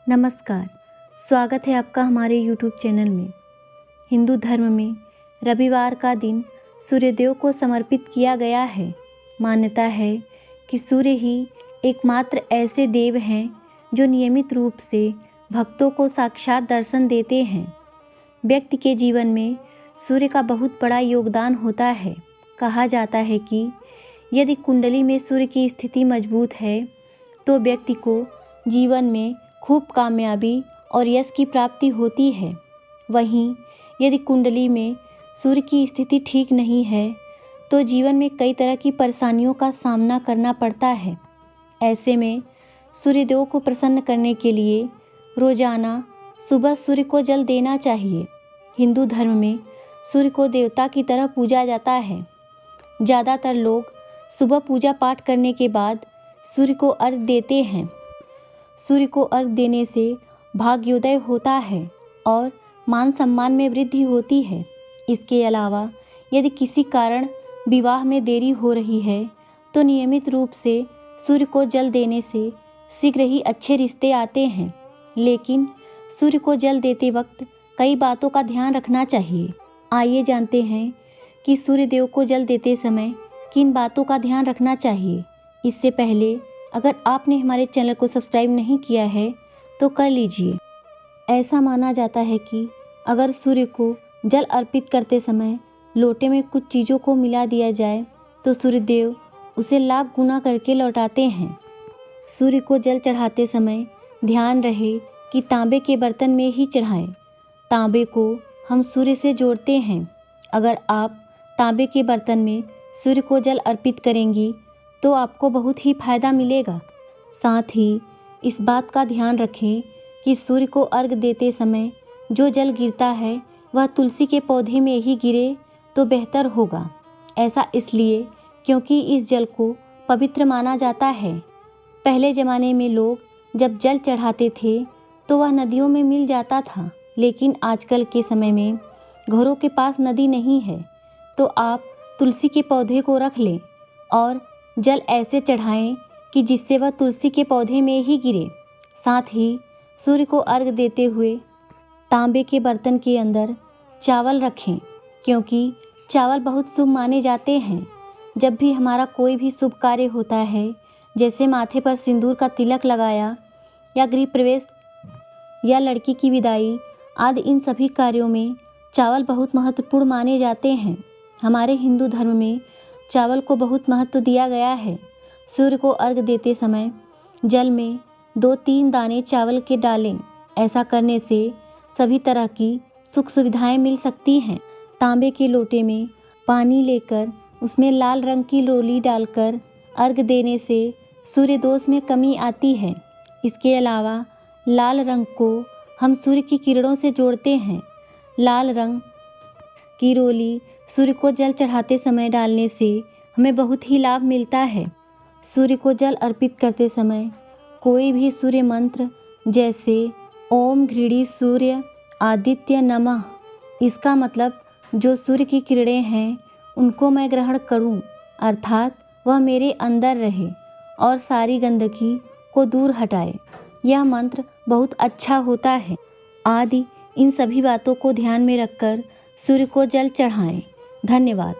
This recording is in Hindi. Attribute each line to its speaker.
Speaker 1: नमस्कार, स्वागत है आपका हमारे YouTube चैनल में। हिंदू धर्म में रविवार का दिन सूर्यदेव को समर्पित किया गया है। मान्यता है कि सूर्य ही एकमात्र ऐसे देव हैं जो नियमित रूप से भक्तों को साक्षात दर्शन देते हैं। व्यक्ति के जीवन में सूर्य का बहुत बड़ा योगदान होता है। कहा जाता है कि यदि कुंडली में सूर्य की स्थिति मजबूत है तो व्यक्ति को जीवन में खूब कामयाबी और यश की प्राप्ति होती है। वहीं यदि कुंडली में सूर्य की स्थिति ठीक नहीं है तो जीवन में कई तरह की परेशानियों का सामना करना पड़ता है। ऐसे में सूर्यदेव को प्रसन्न करने के लिए रोजाना सुबह सूर्य को जल देना चाहिए। हिंदू धर्म में सूर्य को देवता की तरह पूजा जाता है। ज़्यादातर लोग सुबह पूजा पाठ करने के बाद सूर्य को अर्घ देते हैं। सूर्य को अर्घ देने से भाग्योदय होता है और मान सम्मान में वृद्धि होती है। इसके अलावा यदि किसी कारण विवाह में देरी हो रही है तो नियमित रूप से सूर्य को जल देने से शीघ्र ही अच्छे रिश्ते आते हैं। लेकिन सूर्य को जल देते वक्त कई बातों का ध्यान रखना चाहिए। आइए जानते हैं कि सूर्य देव को जल देते समय किन बातों का ध्यान रखना चाहिए। इससे पहले अगर आपने हमारे चैनल को सब्सक्राइब नहीं किया है तो कर लीजिए। ऐसा माना जाता है कि अगर सूर्य को जल अर्पित करते समय लोटे में कुछ चीज़ों को मिला दिया जाए तो सूर्यदेव उसे लाख गुना करके लौटाते हैं। सूर्य को जल चढ़ाते समय ध्यान रहे कि तांबे के बर्तन में ही चढ़ाएं। तांबे को हम सूर्य से जोड़ते हैं। अगर आप तांबे के बर्तन में सूर्य को जल अर्पित करेंगी तो आपको बहुत ही फायदा मिलेगा। साथ ही इस बात का ध्यान रखें कि सूर्य को अर्घ देते समय जो जल गिरता है वह तुलसी के पौधे में ही गिरे तो बेहतर होगा। ऐसा इसलिए क्योंकि इस जल को पवित्र माना जाता है। पहले ज़माने में लोग जब जल चढ़ाते थे तो वह नदियों में मिल जाता था, लेकिन आजकल के समय में घरों के पास नदी नहीं है तो आप तुलसी के पौधे को रख लें और जल ऐसे चढ़ाएं कि जिससे वह तुलसी के पौधे में ही गिरे। साथ ही सूर्य को अर्घ देते हुए तांबे के बर्तन के अंदर चावल रखें, क्योंकि चावल बहुत शुभ माने जाते हैं। जब भी हमारा कोई भी शुभ कार्य होता है, जैसे माथे पर सिंदूर का तिलक लगाया या गृह प्रवेश या लड़की की विदाई आदि, इन सभी कार्यों में चावल बहुत महत्वपूर्ण माने जाते हैं। हमारे हिंदू धर्म में चावल को बहुत महत्व दिया गया है। सूर्य को अर्घ देते समय जल में 2-3 दाने चावल के डालें। ऐसा करने से सभी तरह की सुख सुविधाएं मिल सकती हैं। तांबे के लोटे में पानी लेकर उसमें लाल रंग की रोली डालकर अर्घ देने से सूर्य दोष में कमी आती है। इसके अलावा लाल रंग को हम सूर्य की किरणों से जोड़ते हैं। लाल रंग की रोली सूर्य को जल चढ़ाते समय डालने से हमें बहुत ही लाभ मिलता है। सूर्य को जल अर्पित करते समय कोई भी सूर्य मंत्र जैसे ओम घृणी सूर्य आदित्य नमः, इसका मतलब जो सूर्य की किरणें हैं उनको मैं ग्रहण करूं, अर्थात वह मेरे अंदर रहे और सारी गंदगी को दूर हटाए, यह मंत्र बहुत अच्छा होता है आदि इन सभी बातों को ध्यान में रखकर सूर्य को जल चढ़ाएं। धन्यवाद।